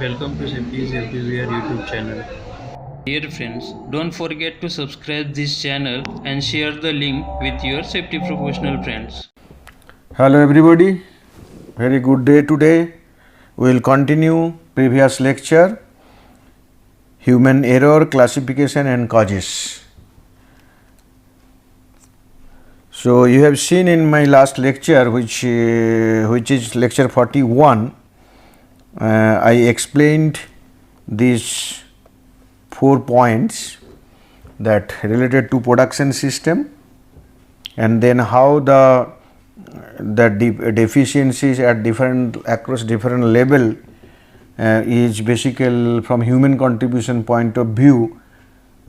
Welcome to Simply Everywhere YouTube channel. Dear friends, don't forget to subscribe this channel and share the link with your safety professional friends. Hello everybody, very good day today. We will continue previous lecture, human error classification and causes. So you have seen in my last lecture which is lecture 41, I explained these 4 points that related to production system, and then how the deficiencies at across different level is basically from human contribution point of view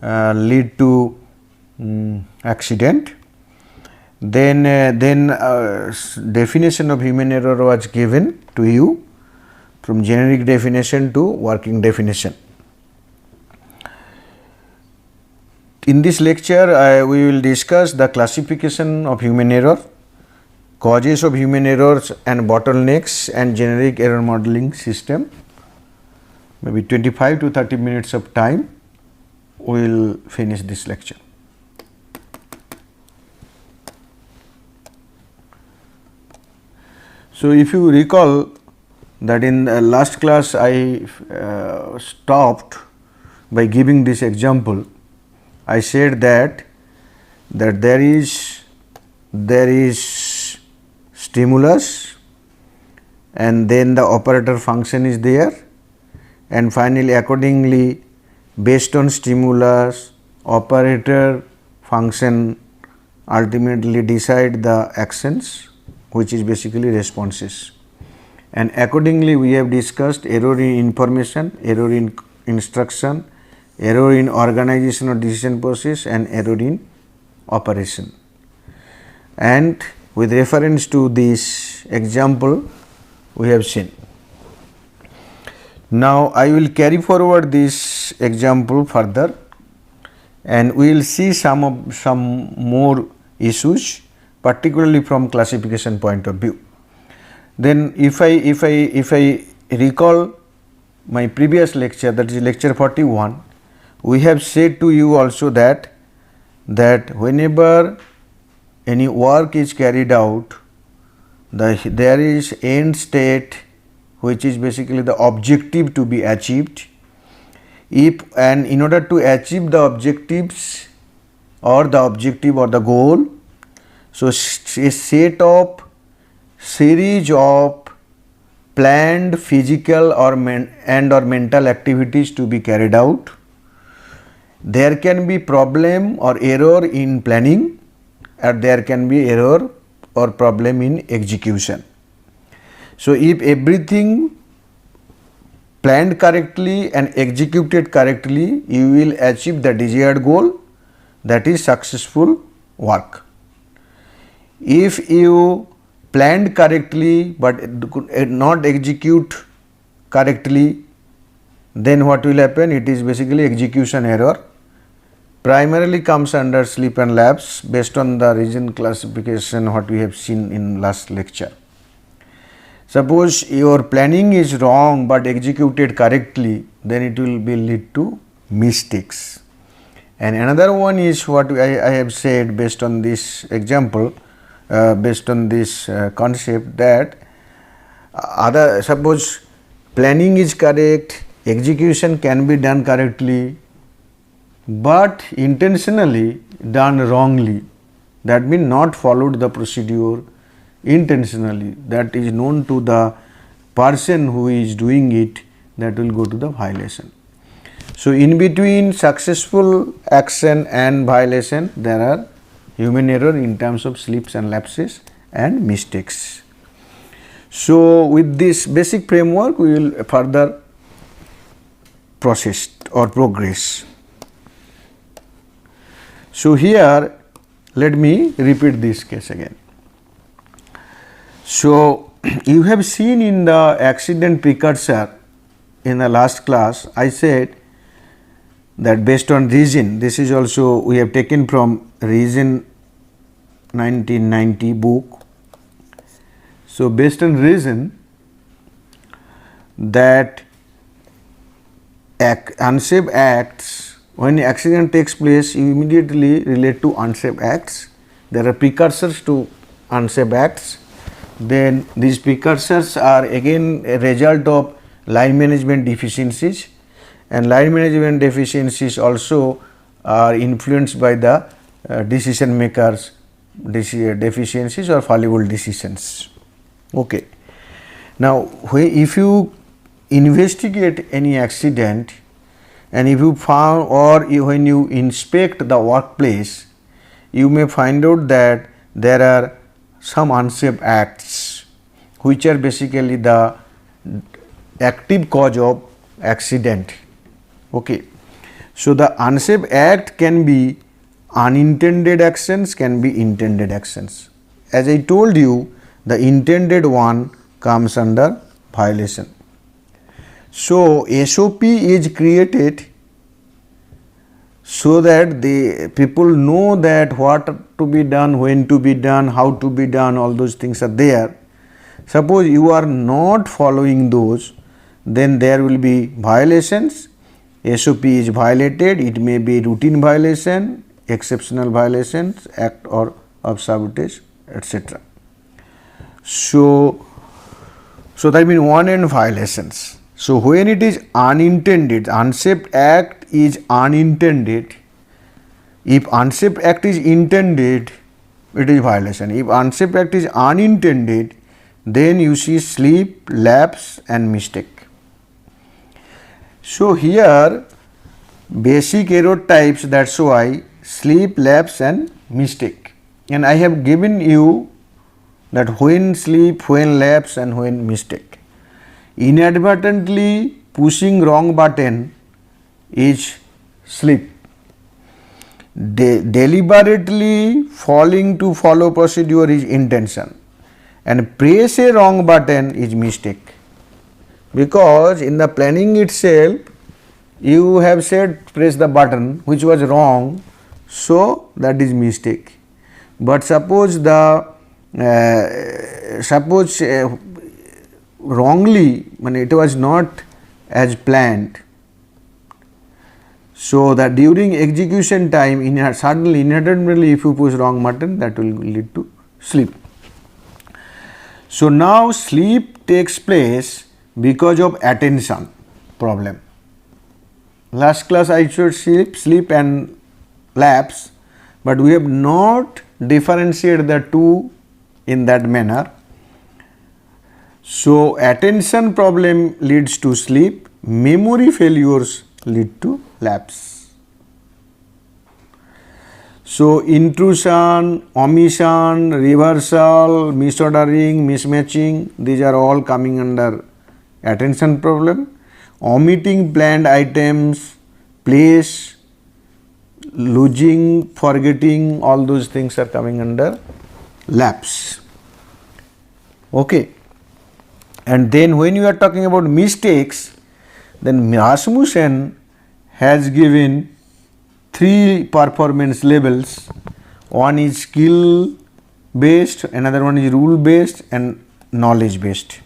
lead to accident. Then definition of human error was given to you, from generic definition to working definition. In this lecture we will discuss the classification of human error, causes of human errors and bottlenecks, and generic error modeling system. Maybe 25 to 30 minutes of time we will finish this lecture. So if you recall that in the last class I stopped by giving this example. I said that there is stimulus, and then the operator function is there, and finally accordingly based on stimulus, operator function ultimately decide the actions, which is basically responses. And accordingly we have discussed error in information, error in instruction, error in organization or decision process, and error in operation. And with reference to this example we have seen. Now I will carry forward this example further, and we will see some more issues, particularly from classification point of view. Then if I recall my previous lecture, that is lecture 41, we have said to you also that whenever any work is carried out, there is end state, which is basically the objective to be achieved. And in order to achieve the objectives or the goal, so a set of series of planned physical or mental activities to be carried out. There can be problem or error in planning, and there can be error or problem in execution. So if everything planned correctly and executed correctly, you will achieve the desired goal, that is successful work. If you planned correctly but not execute correctly, then what will happen? It is basically execution error. Primarily comes under slip and lapse based on the region classification what we have seen in last lecture. Suppose your planning is wrong but executed correctly, then it will be lead to mistakes. And another one is what I have said based on this example, based on this concept, that suppose planning is correct, execution can be done correctly, but intentionally done wrongly, that means not followed the procedure intentionally, that is known to the person who is doing it, that will go to the violation. So in between successful action and violation, there are human error in terms of slips and lapses and mistakes. So with this basic framework we will further process or progress. So here let me repeat this case again. So you have seen in the accident precursor in the last class, I said that based on reason, this is also we have taken from reason 1990 book. So based on reason that unsafe acts, when accident takes place, you immediately relate to unsafe acts. There are precursors to unsafe acts. Then these precursors are again a result of line management deficiencies, and line management deficiencies also are influenced by the decision makers deficiencies or fallible decisions. Okay. Now, if you investigate any accident and if you found or when you inspect the workplace, you may find out that there are some unsafe acts which are basically the active cause of accident. Okay. So, the unsafe act can be unintended actions, can be intended actions. As I told you, the intended one comes under violation. So, SOP is created so that the people know that what to be done, when to be done, how to be done, all those things are there. Suppose you are not following those, then there will be violations. SOP is violated, it may be routine violation, exceptional violations, act or of sabotage, etc. So that means one and violations. So when it is unintended, unsafe act is unintended. If unsafe act is intended, it is violation. If unsafe act is unintended, then you see slip, lapse and mistake. So here basic error types, that's why slip, lapse and mistake. And I have given you that when slip, when lapse and when mistake. Inadvertently pushing wrong button is slip. Deliberately failing to follow procedure is intention, and press a wrong button is mistake. Because in the planning itself you have said press the button which was wrong, so that is mistake. But suppose wrongly, when it was not as planned, so that during execution time suddenly inadvertently if you push wrong button, that will lead to slip. So now slip takes place because of attention problem. Last class I showed slip and lapse, but we have not differentiated the two in that manner. So attention problem leads to slip, memory failures lead to lapse. So intrusion, omission, reversal, misordering, mismatching, these are all coming under attention problem. Omitting planned items, place, losing, forgetting, all those things are coming under lapse. Okay. And then when you are talking about mistakes, then Rasmussen has given 3 performance levels. One is skill based, another one is rule based and knowledge based.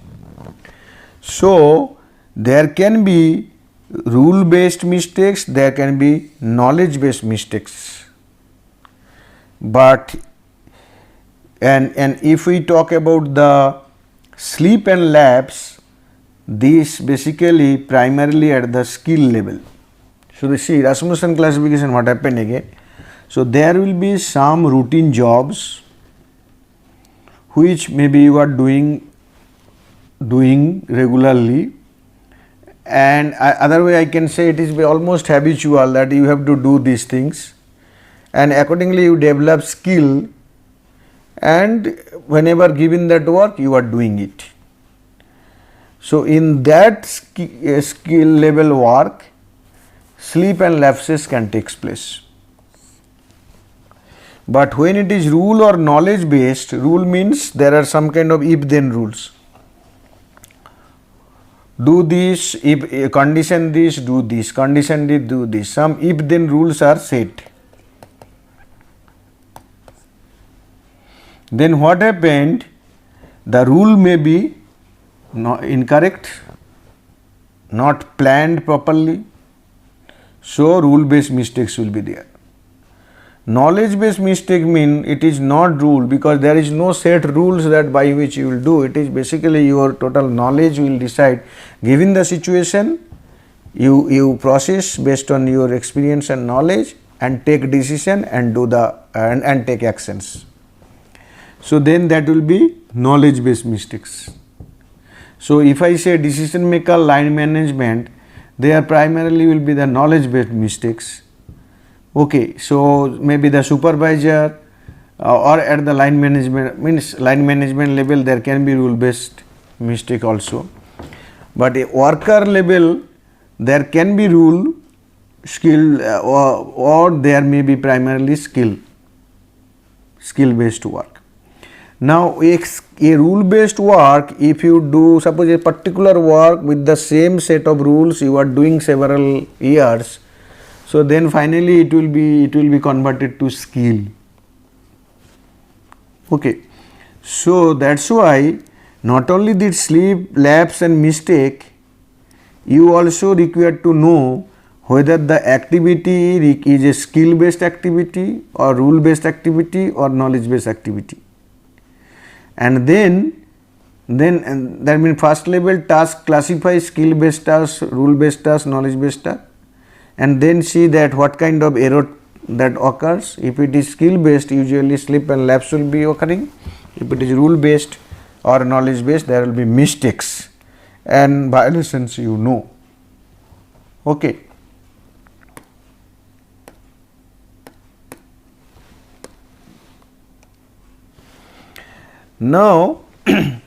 So there can be rule based mistakes, there can be knowledge based mistakes. But and if we talk about the slip and lapse, these basically primarily at the skill level. So you see Rasmussen classification, what happened again? So there will be some routine jobs which maybe you are doing regularly, and other way I can say it is almost habitual that you have to do these things, and accordingly you develop skill, and whenever given that work you are doing it. So in that skill level work, slip and lapses can take place. But when it is rule or knowledge based, rule means there are some kind of if then rules. Do this, if condition this, do this, condition this, do this. Some if then rules are set. Then what happened? The rule may be incorrect, not planned properly, So rule based mistakes will be there. Knowledge based mistake mean it is not rule, because there is no set rules that by which you will do. It is basically your total knowledge will decide. Given the situation, you process based on your experience and knowledge and take decision and do the and take actions. So then that will be knowledge based mistakes. So if I say decision maker, line management, they are primarily will be the knowledge based mistakes. Okay, so maybe the supervisor or at the line management, means line management level, there can be rule based mistake also. But a worker level, there can be rule, skill or there may be primarily skill based work. Now a rule based work, if you do suppose a particular work with the same set of rules you are doing several years, so then finally it will be converted to skill. Okay, so that's why not only the sleep, lapse and mistake, you also require to know whether the activity is a skill based activity or rule based activity or knowledge based activity. And then that means first level task classify skill based task, rule based task, knowledge based task, and then see that what kind of error that occurs. If it is skill based, usually slip and lapse will be occurring. If it is rule based or knowledge based, there will be mistakes and violations, you know. Okay. Now in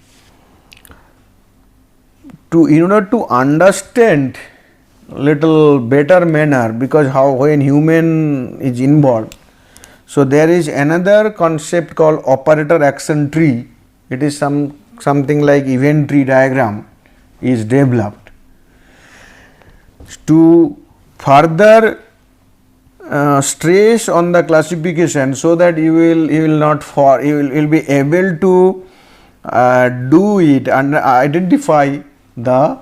order to understand little better manner, because how when human is involved, so there is another concept called operator action tree. It is something like event tree diagram is developed to further stress on the classification, so that you will be able to do it and identify the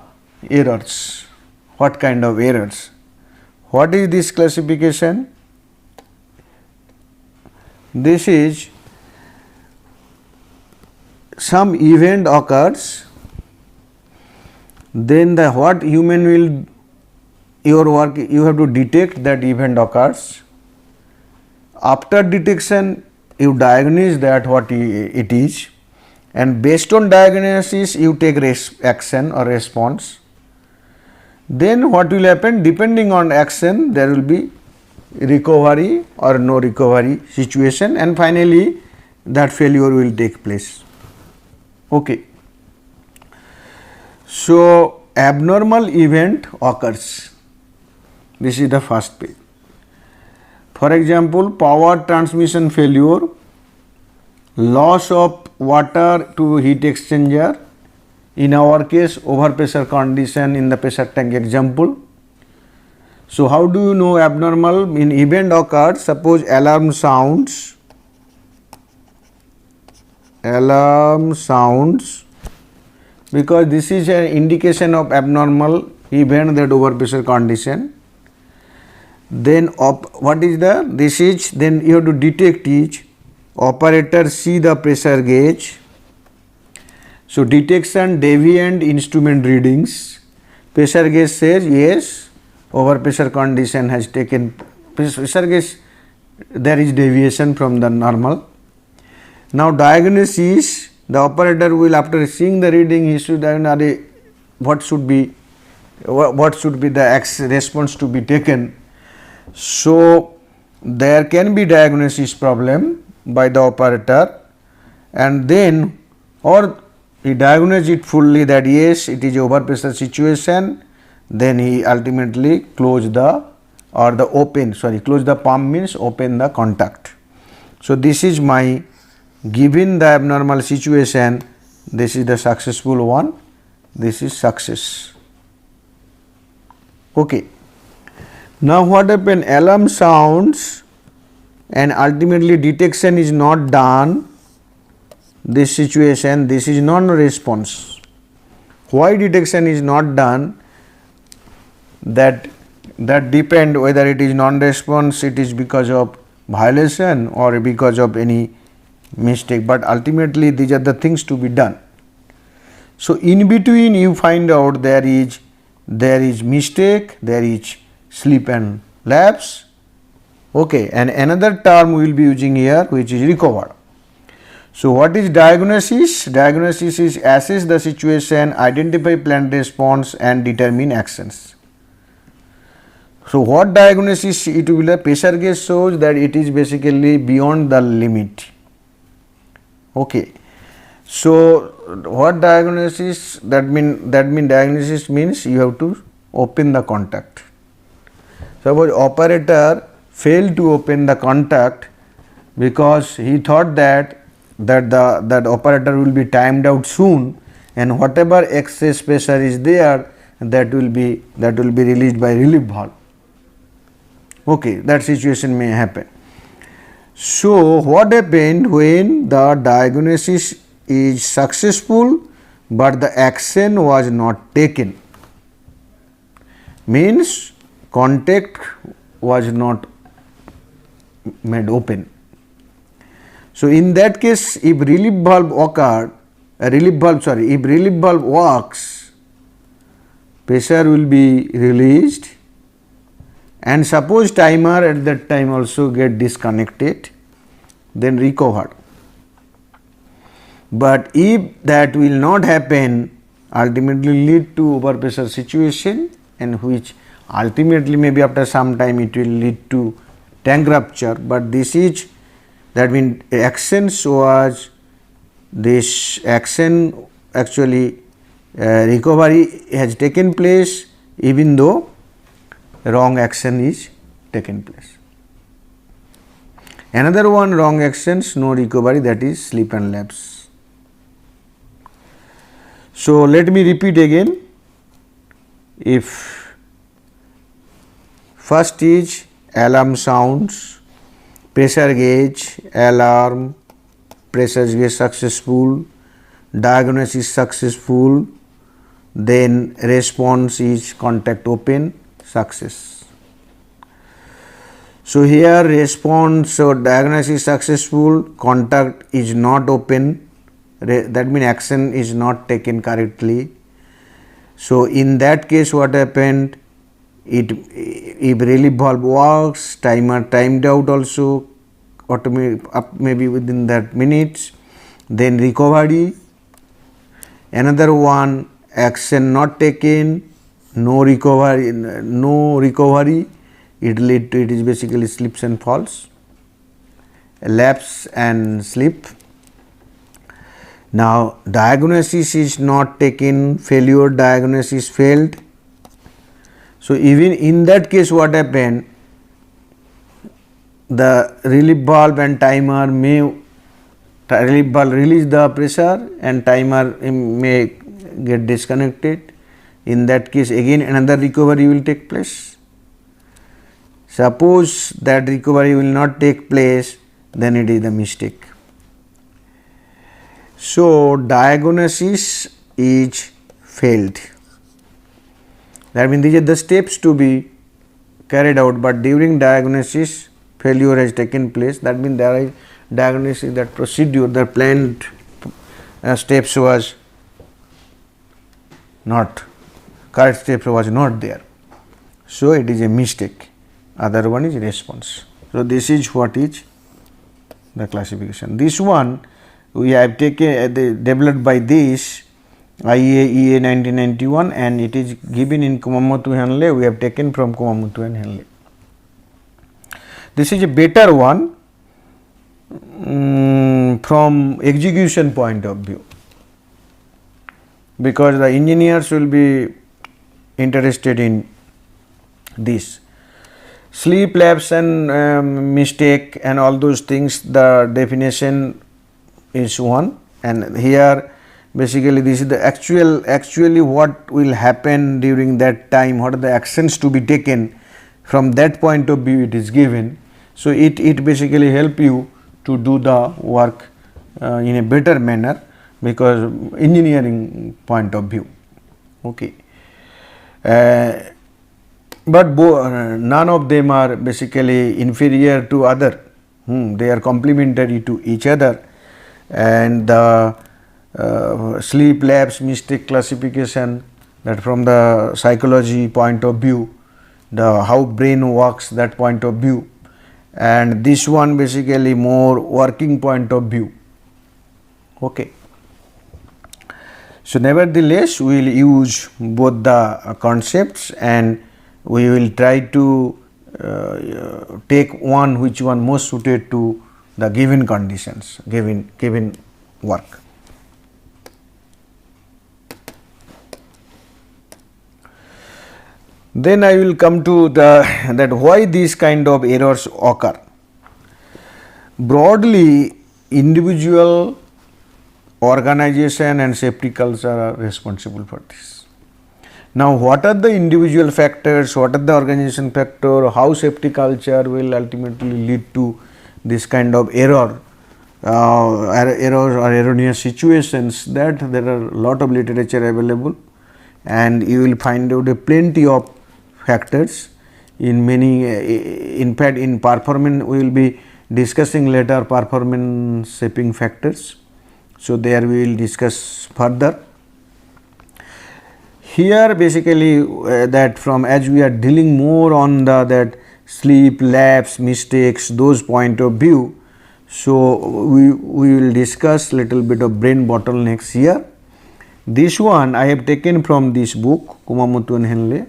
errors. What kind of errors? What is this classification? This is some event occurs, then what human will, your work, you have to detect that event occurs. After detection, you diagnose that what it is, and based on diagnosis you take action or response. Then what will happen? Depending on action, there will be recovery or no recovery situation, and finally that failure will take place. Okay. So abnormal event occurs. This is the first page. For example, power transmission failure, loss of water to heat exchanger, in our case overpressure condition in the pressure tank example. So how do you know abnormal? In event occurs, suppose alarm sounds, because this is an indication of abnormal event, that overpressure condition. Then what is this is, then you have to detect it. Operator see the pressure gauge. So detection deviant instrument readings. Pressure gauge says yes, overpressure condition has taken, pressure gauge there is deviation from the normal. Now diagnosis, the operator will, after seeing the reading, he should diagnose what should be the response to be taken. So there can be diagnosis problem by the operator, and then or he diagnose it fully that yes, it is overpressure situation, then he ultimately close the pump means open the contact. So this is my, given the abnormal situation, this is the successful one, this is success. Okay. Now what happen? Alarm sounds and ultimately detection is not done. This situation, this is non-response. Why detection is not done? That that depend whether it is non-response, it is because of violation or because of any mistake, but ultimately these are the things to be done. So in between you find out there is mistake, there is slip and lapse, okay, and another term we will be using here which is recover. So what is diagnosis? Diagnosis is assess the situation, identify planned response and determine actions. So what diagnosis it will be? Pressure gauge shows that it is basically beyond the limit. Okay. So what diagnosis that mean diagnosis means you have to open the contact. Suppose operator failed to open the contact because he thought that operator will be timed out soon, and whatever excess pressure is there that will be released by relief valve. Okay, that situation may happen. So what happened when the diagnosis is successful but the action was not taken? Means contact was not made open. So in that case, if relief valve works, pressure will be released, and suppose timer at that time also get disconnected, then recovered. But if that will not happen, ultimately lead to overpressure situation, and which ultimately maybe after some time it will lead to tank rupture. But this is, that means actually recovery has taken place even though wrong action is taken place. Another one, wrong actions, no recovery, that is slip and lapse. So let me repeat again. If first is alarm sounds, pressure gauge, alarm, pressure gauge successful, diagnosis successful, then response is contact open, success. So here response or diagnosis successful, contact is not open, that means action is not taken correctly. So in that case what happened, if relief valve works, timer timed out also maybe within that minutes, then recovery. Another one, action not taken, no recovery, it lead to, it is basically slips and falls, lapse and slip. Now diagnosis is not taken, failure, diagnosis failed. So even in that case what happened, the relief valve and timer relief valve release the pressure and timer may get disconnected. In that case again another recovery will take place. Suppose that recovery will not take place, then it is the mistake. So diagnosis is failed. That means these are the steps to be carried out, but during diagnosis failure has taken place. That means there is diagnosis, that procedure, the planned steps was not, correct steps was not there. So it is a mistake. Other one is response. So this is what is the classification. This one we have taken developed by this IAEA 1991, and it is given in Kumamoto Henley. We have taken from Kumamoto and Henley. This is a better one from execution point of view, because the engineers will be interested in this. Slip, lapse and mistake and all those things, the definition is one, and here basically this is the actually what will happen during that time, what are the actions to be taken, from that point of view it is given. So it basically help you to do the work in a better manner, because engineering point of view. Okay. but none of them are basically inferior to other. They are complementary to each other, and the sleep labs mistake classification, that from the psychology point of view, the how brain works, that point of view, and this one basically more working point of view. Okay. So nevertheless, we will use both the concepts, and we will try to take which one most suited to the given conditions, given work. Then I will come to that why these kind of errors occur. Broadly, individual, organization and safety culture are responsible for this. Now, what are the individual factors, what are the organization factor, how safety culture will ultimately lead to this kind of errors or erroneous situations, that there are a lot of literature available, and you will find out a plenty of factors in many, in fact in performance we will be discussing later performance shaping factors. So, there we will discuss further. Here basically that from, as we are dealing more on that sleep, lapse, mistakes, those point of view. So, we will discuss little bit of brain bottlenecks here. This one I have taken from this book Kumamoto and Henley,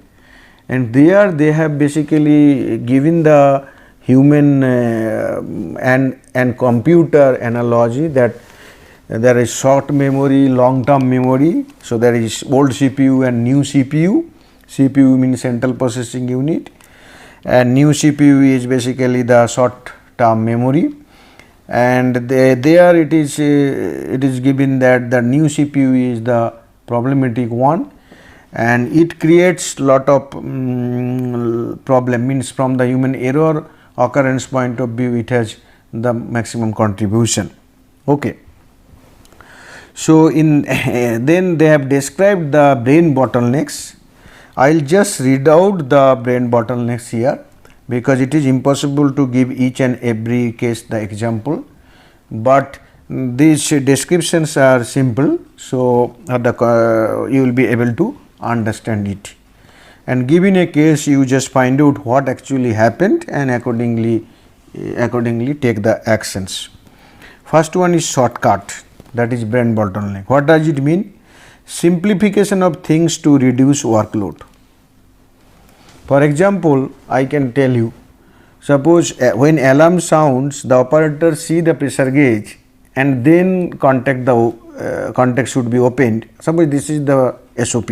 and there they have basically given the human and computer analogy, that there is short memory, long term memory. So, there is old CPU and new CPU. CPU means central processing unit, and new CPU is basically the short term memory, and there it is given that the new CPU is the problematic one, and it creates lot of problem, means from the human error occurrence point of view it has the maximum contribution. Okay. So, in then they have described the brain bottlenecks. I will just read out the brain bottlenecks here, because it is impossible to give each and every case the example, but these descriptions are simple. So, you will be able to understand it, and given a case you just find out what actually happened and accordingly take the actions. First one is shortcut, that is brain bottleneck. What does it mean? Simplification of things to reduce workload. For example, I can tell you, suppose when alarm sounds, the operator see the pressure gauge and then contact should be opened. Suppose this is the SOP.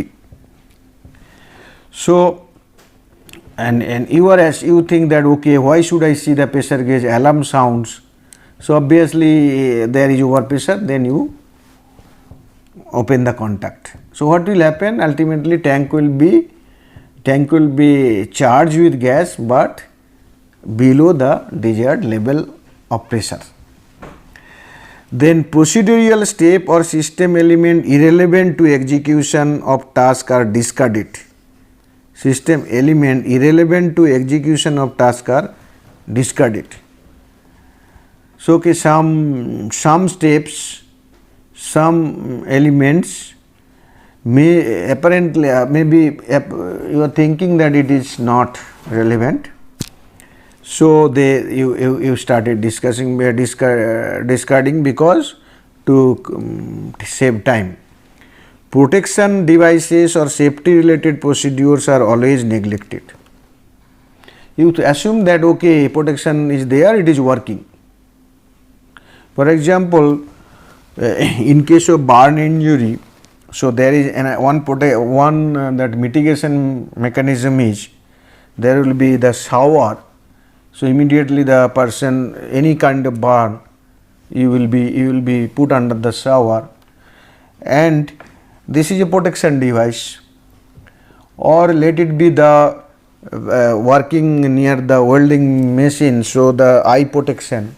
So, and you think that okay, why should I see the pressure gauge, alarm sounds? So, obviously there is over pressure, then you open the contact. So, what will happen? Ultimately tank will be charged with gas, but below the desired level of pressure. Then procedural step or system element irrelevant to execution of task are discarded. System element irrelevant to execution of task are discarded. So, okay, some steps, some elements may apparently maybe you are thinking that it is not relevant. So, you started discarding because to save time. Protection devices or safety related procedures are always neglected. You assume that okay, protection is there, it is working. For example, in case of burn injury, so there is one that mitigation mechanism is, there will be the shower. So, immediately the person, any kind of burn, you will be put under the shower, and this is a protection device. Or let it be the working near the welding machine, so the eye protection.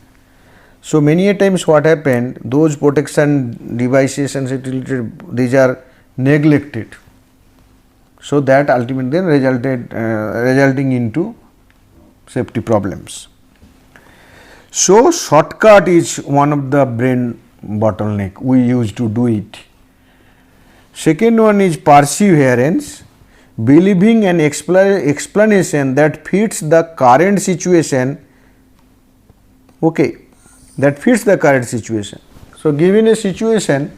So, many a times what happened, those protection devices and these are neglected. So that ultimately then resulting into safety problems. So shortcut is one of the brain bottleneck we use to do it. Second one is perseverance, believing an explanation that fits the current situation. Okay, that fits the current situation. So given a situation,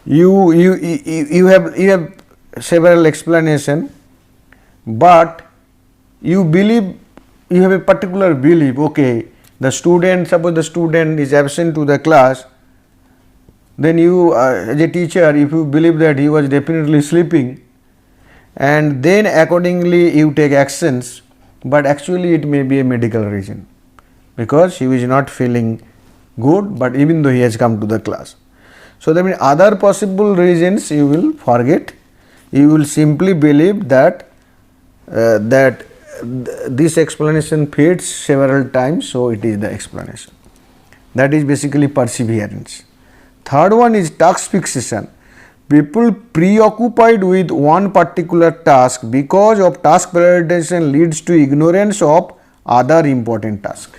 you have several explanation, but you believe, you have a particular belief. Okay, the student, suppose the student is absent to the class, then you as a teacher, if you believe that he was definitely sleeping, and then accordingly you take actions, but actually it may be a medical reason, because he is not feeling good, but even though he has come to the class. So that means other possible reasons you will forget, you will simply believe that this explanation fits several times, so it is the explanation. That is basically perseverance. Third one is task fixation. People preoccupied with one particular task because of task prioritization leads to ignorance of other important tasks.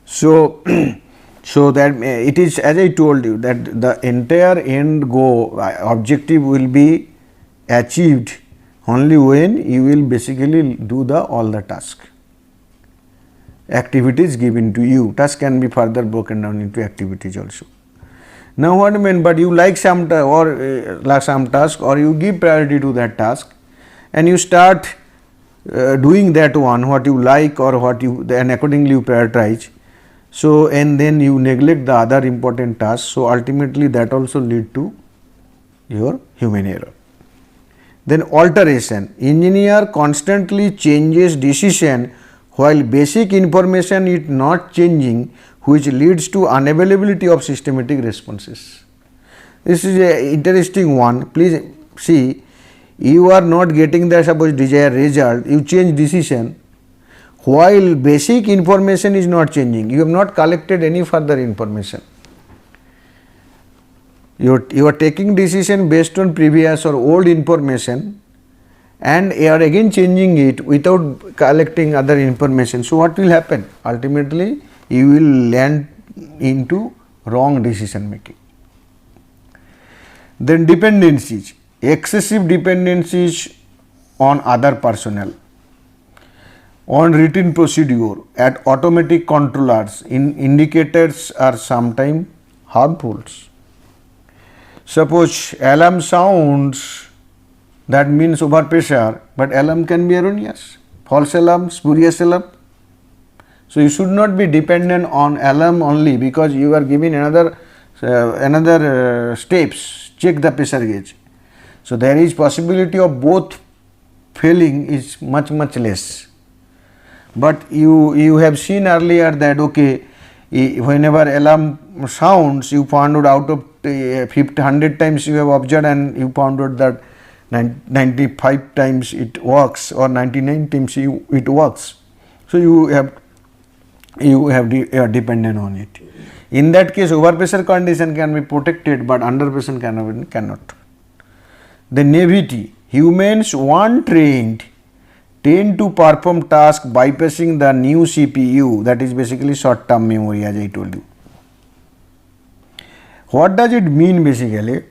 So, so that it is, as I told you, that the entire end goal objective will be achieved only when you will basically do all the task. Activities given to you. Task can be further broken down into activities also. Now what I mean, but you like some task, or you give priority to that task, and you start doing that one what you like, or what you, and accordingly you prioritize. So and then you neglect the other important tasks. So ultimately that also lead to your human error. Then alteration. Engineer constantly changes decision while basic information is not changing, which leads to unavailability of systematic responses. This is an interesting one. Please see, you are not getting the suppose desired result, you change decision while basic information is not changing. You have not collected any further information. You are taking decision based on previous or old information, and you are again changing it without collecting other information. So what will happen? Ultimately you will land into wrong decision making. Then dependencies, excessive dependencies on other personnel, on routine procedure, at automatic controllers, indicators are sometimes harmful. Suppose alarm sounds, that means overpressure, but alarm can be erroneous, false alarm, spurious alarm. So you should not be dependent on alarm only, because you are giving another steps, check the pressure gauge. So there is possibility of both failing is much less. But you have seen earlier that okay, whenever alarm sounds, you found out of 100 times you have observed, and you found out that 95 times it works, or 99 times it works. So you are dependent on it. In that case, overpressure condition can be protected, but underpressure cannot. The naivety. Humans, when trained, tend to perform tasks bypassing the new CPU, that is basically short term memory, as I told you. What does it mean basically?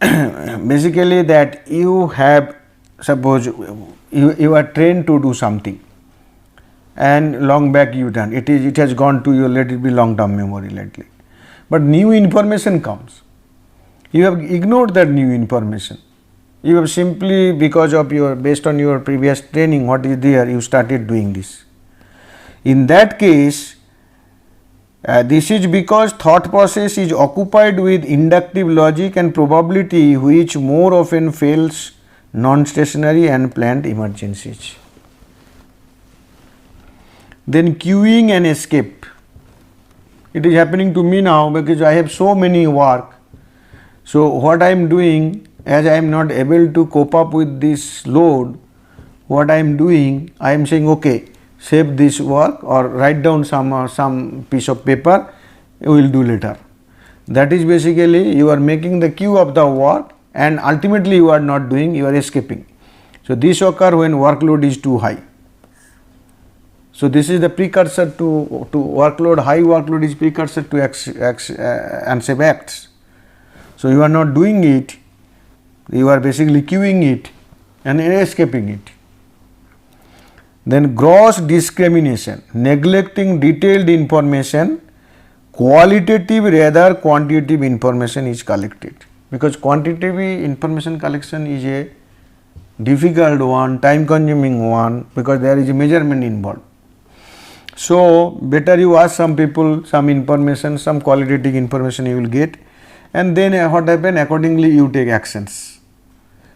Basically that you have, suppose you are trained to do something, and long back you done, it has gone to your, let it be long term memory lately, but new information comes, you have ignored that new information. You have simply, because of based on your previous training, what is there, you started doing this. In that case, this is because thought process is occupied with inductive logic and probability, which more often fails non-stationary and planned emergencies. Then queuing and escape. It is happening to me now, because I have so many work. So what I am doing, as I am not able to cope up with this load, what I am doing, I am saying okay, save this work or write down some piece of paper, we will do later. That is basically you are making the queue of the work and ultimately you are not doing, you are escaping. So this occur when workload is too high. So this is the precursor to workload. High workload is precursor to unsafe acts. So you are not doing it, you are basically queuing it and escaping it. Then gross discrimination, neglecting detailed information, qualitative rather quantitative information is collected, because quantitative information collection is a difficult one, time consuming one, because there is a measurement involved. So better you ask some people some information, some qualitative information you will get, and then what happen, accordingly you take actions.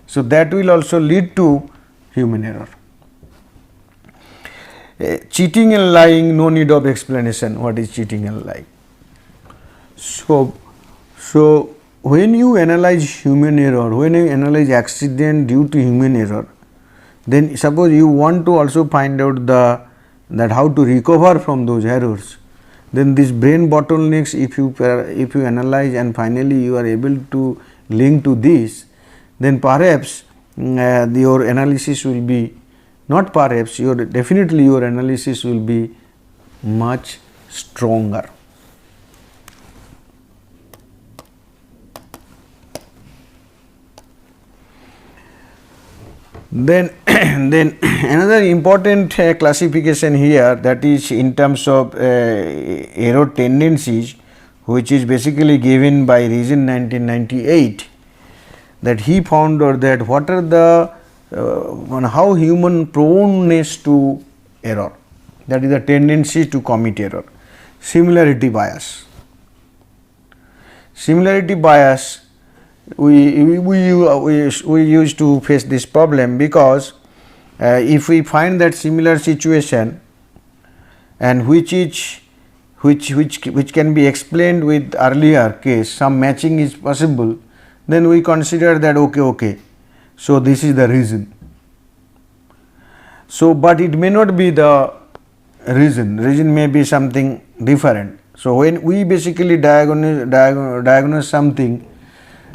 So that will also lead to human error. Cheating and lying, no need of explanation. What is cheating and lying? So when you analyze human error, when you analyze accident due to human error, then suppose you want to also find out that how to recover from those errors, then this brain bottlenecks, if you analyze and finally you are able to link to this, then perhaps your analysis will be, not perhaps, definitely your analysis will be much stronger. Then another important classification here, that is in terms of error tendencies, which is basically given by Reason 1998, that he found out that what are the how human proneness to error, that is the tendency to commit error. Similarity bias. Similarity bias, we used to face this problem, because if we find that similar situation and which can be explained with earlier case, some matching is possible, then we consider that okay, so this is the reason. So but it may not be the reason may be something different. So when we basically diagnose something,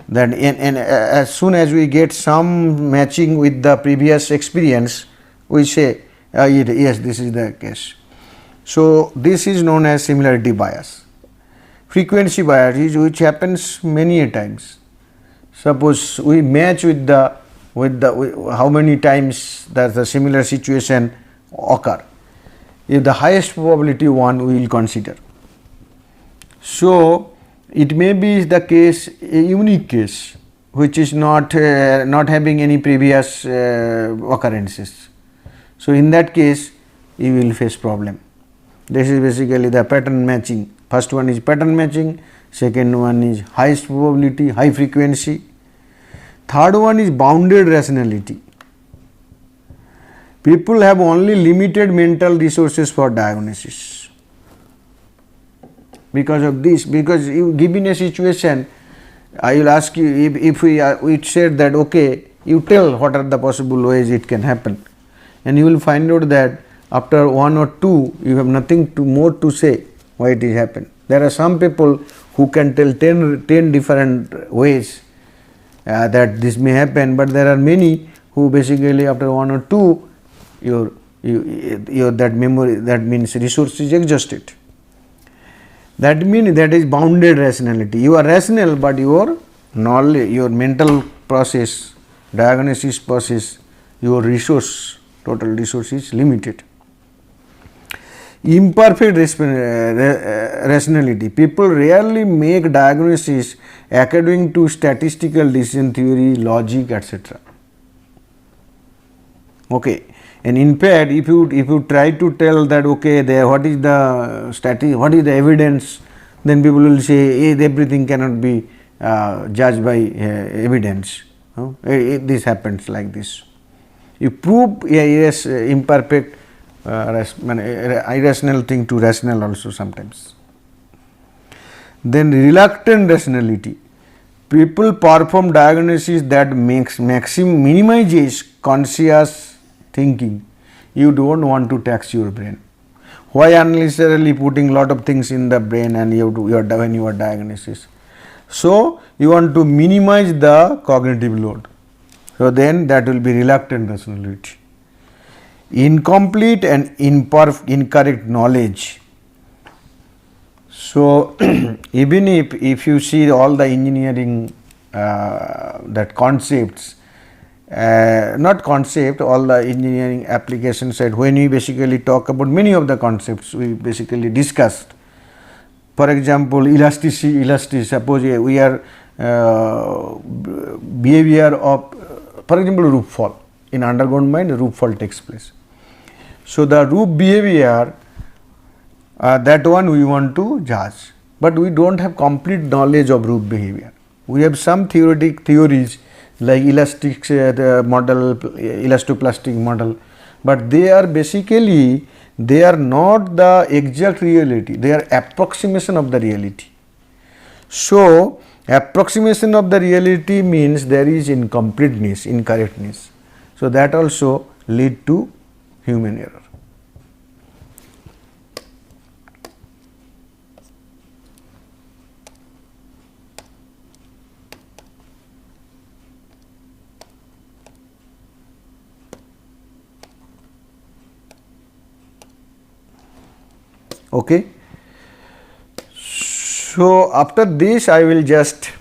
that as soon as we get some matching with the previous experience, we say yes, this is the case. So this is known as similarity bias. Frequency bias is which happens many a times. Suppose we match with how many times that the similar situation occur. If the highest probability one we will consider. So it may be the case, a unique case, which is not having any previous occurrences. So in that case you will face problem. This is basically the pattern matching. First one is pattern matching, second one is highest probability, high frequency, third one is bounded rationality. People have only limited mental resources for diagnosis. Because of this, because you given a situation, I will ask you, if we said that okay, you tell what are the possible ways it can happen, and you will find out that after one or two you have nothing more to say why it is happened. There are some people who can tell 10 different ways that this may happen, but there are many who basically after one or two your that memory, that means resource is exhausted. That means that is bounded rationality. You are rational, but your knowledge, your mental process, diagnosis process, your resource, total resource is limited. Imperfect rationality. People rarely make diagnosis according to statistical decision theory, logic, etc. Okay. And in fact, if you try to tell that okay, what is the evidence, then people will say everything cannot be judged by evidence. This happens like this. You prove imperfect irrational thing to rational also sometimes. Then reluctant rationality. People perform diagnosis that minimizes conscious thinking. You don't want to tax your brain. Why unnecessarily putting lot of things in the brain and when you are diagnosis? So you want to minimize the cognitive load. So then that will be reluctant rationality. Incomplete and incorrect knowledge. So even if you see all the engineering that concepts, not concept, all the engineering application side, when we basically talk about many of the concepts we basically discussed. For example, elasticity, suppose we are behavior of, for example, roof fall. In underground mine, roof fall takes place. So the roof behavior, that one we want to judge, but we don't have complete knowledge of roof behavior. We have some theoretic theories like elastic model, elastoplastic model, but they are basically, they are not the exact reality, they are approximation of the reality. So approximation of the reality means there is incompleteness, incorrectness. So that also lead to human error. Okay. So after this I will just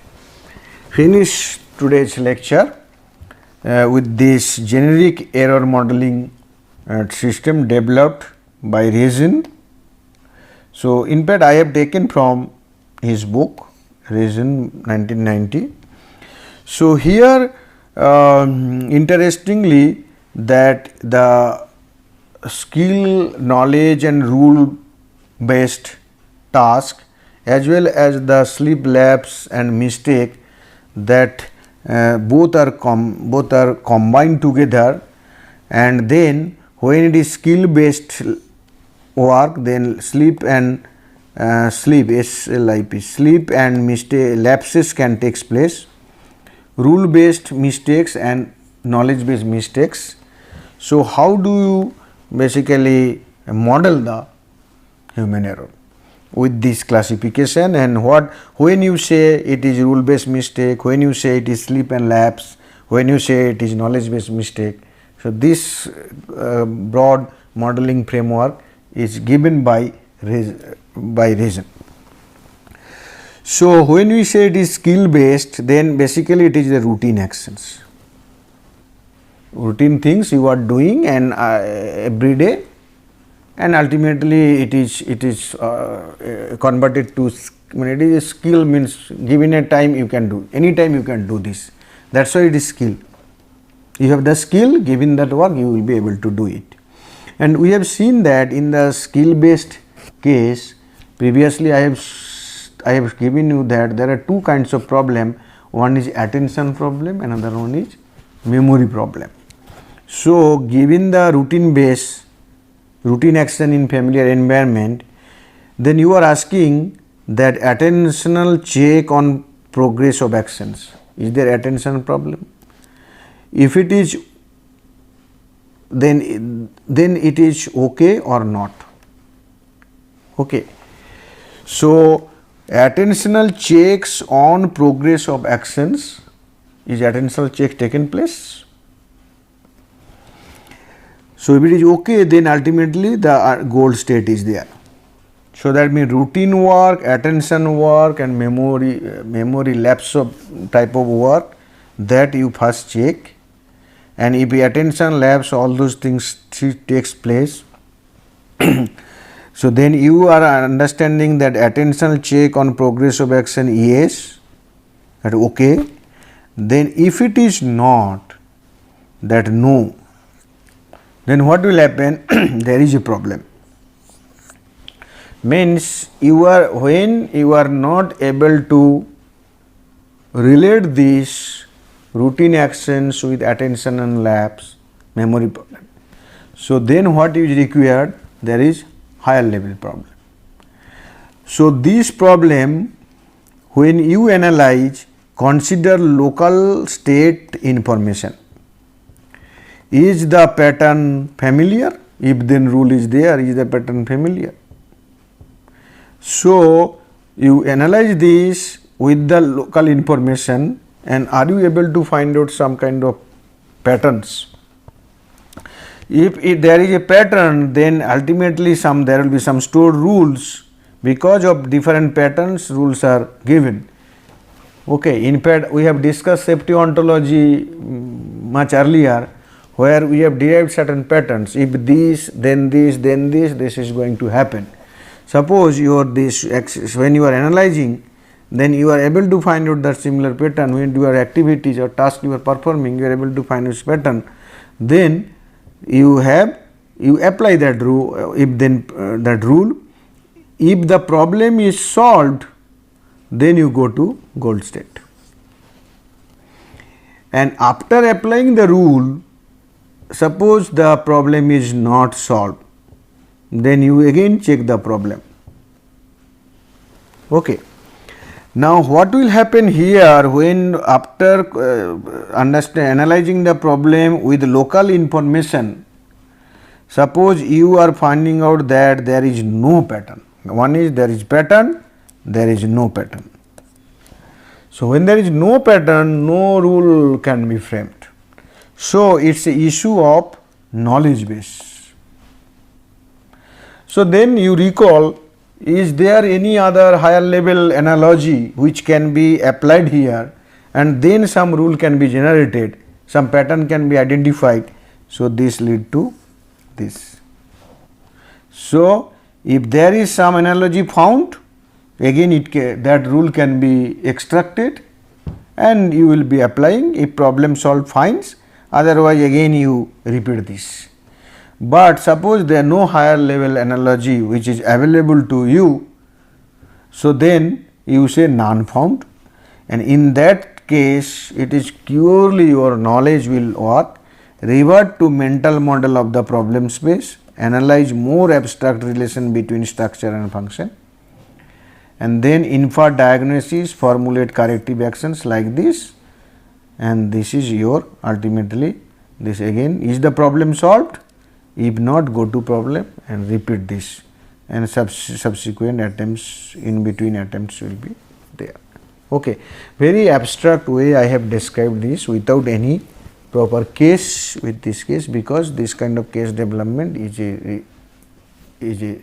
finish today's lecture with this generic error modeling system developed by Reason. So in fact I have taken from his book Reason 1990. So here interestingly that the skill, knowledge and rule based task as well as the sleep lapse and mistake, that both are combined together, and then when it is skill based work, then sleep and sleep and mistake lapses can take place, rule based mistakes and knowledge based mistakes. So how do you basically model the human error with this classification, and when you say it is rule based mistake, when you say it is sleep and lapse, when you say it is knowledge based mistake. So this broad modeling framework is given by Reason. So when we say it is skill based, then basically it is the routine actions, routine things you are doing and every day, and ultimately it is converted to, when it is a skill means given a time you can do, anytime you can do this, that is why it is skill. You have the skill, given that work you will be able to do it. And we have seen that in the skill based case, previously I have given you that there are two kinds of problem, one is attention problem, another one is memory problem. So given the routine action in familiar environment, then you are asking that attentional check on progress of actions. Is there attention problem? If it is, then it is okay or not. Okay. So attentional checks on progress of actions, is attentional check taken place? So if it is okay, then ultimately the goal state is there. So that means routine work, attention work and memory lapse of type of work, that you first check, and if the attention lapse, all those things takes place. So then you are understanding that attentional check on progress of action, yes, that okay. Then if it is not, that no, then what will happen? There is a problem. Means when you are not able to relate these routine actions with attention and lapse, memory problem. So then what is required? There is higher level problem. So this problem, when you analyze, consider local state information. Is the pattern familiar? If then rule is there, is the pattern familiar? So you analyze this with the local information, and are you able to find out some kind of patterns? If there is a pattern, then ultimately there will be some stored rules. Because of different patterns, rules are given. Okay, in fact, we have discussed safety ontology much earlier, where we have derived certain patterns. If this, then this, then this is going to happen. Suppose when you are analyzing, then you are able to find out that similar pattern. When your activities or task you are performing, you are able to find this pattern. Then you apply that rule. That rule, if the problem is solved, then you go to goal state. And after applying the rule, suppose the problem is not solved, then you again check the problem. Okay. Now, what will happen here when after analyzing the problem with local information, suppose you are finding out that there is no pattern. One is there is pattern, there is no pattern. So, when there is no pattern, no rule can be framed. So, it is a issue of knowledge base. So, then you recall, is there any other higher level analogy which can be applied here, and then some rule can be generated, some pattern can be identified. So, this lead to this. So, if there is some analogy found, again that rule can be extracted and you will be applying. If problem solved, finds, otherwise again you repeat this. But suppose there is no higher level analogy which is available to you, so then you say none found, and in that case it is purely your knowledge will work. Revert to mental model of the problem space, analyze more abstract relation between structure and function, and then infer diagnosis, formulate corrective actions like this, and this is your ultimately this again is the problem solved. If not, go to problem and repeat this, and subsequent attempts, in between attempts will be there. Okay. Very abstract way I have described this without any proper case with this case, because this kind of case development is a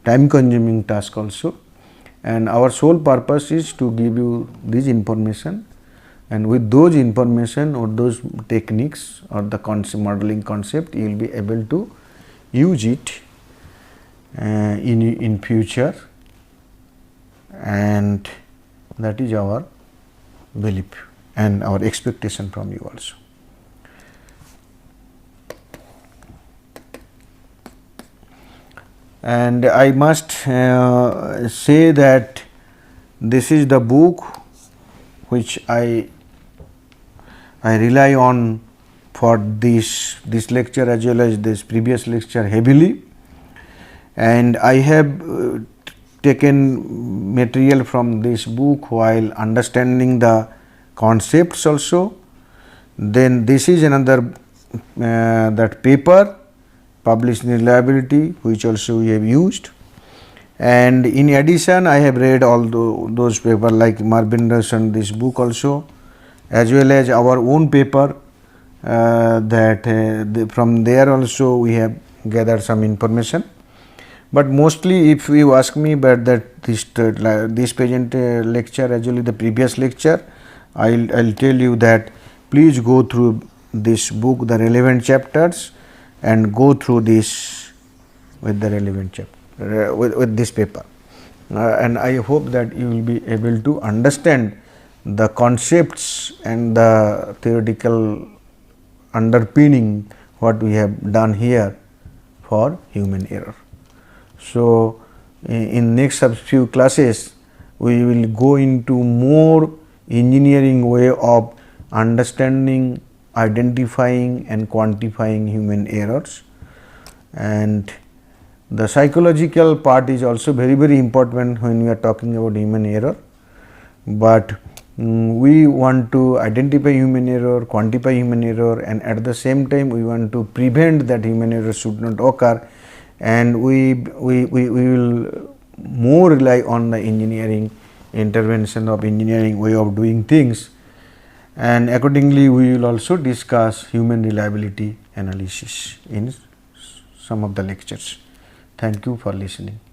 time consuming task also, and our sole purpose is to give you this information, and with those information or those techniques or the modeling concept, you will be able to use it in future, and that is our belief and our expectation from you also. And I must say that this is the book which I rely on for this lecture as well as this previous lecture heavily, and I have taken material from this book while understanding the concepts also. Then this is another that paper published in Reliability, which also we have used, and in addition I have read all those papers like Marvinderson, this book also, as well as our own paper from there also we have gathered some information. But mostly if you ask me, but that this present lecture as well as the previous lecture, I'll tell you that please go through this book, the relevant chapters, and go through this with the relevant chapter with this paper, and I hope that you will be able to understand the concepts and the theoretical underpinning what we have done here for human error. So, in next few classes we will go into more engineering way of understanding, identifying and quantifying human errors, and the psychological part is also very important when we are talking about human error. But we want to identify human error, quantify human error, and at the same time we want to prevent that human error should not occur, and we will more rely on the engineering intervention of engineering way of doing things, and accordingly we will also discuss human reliability analysis in some of the lectures. Thank you for listening.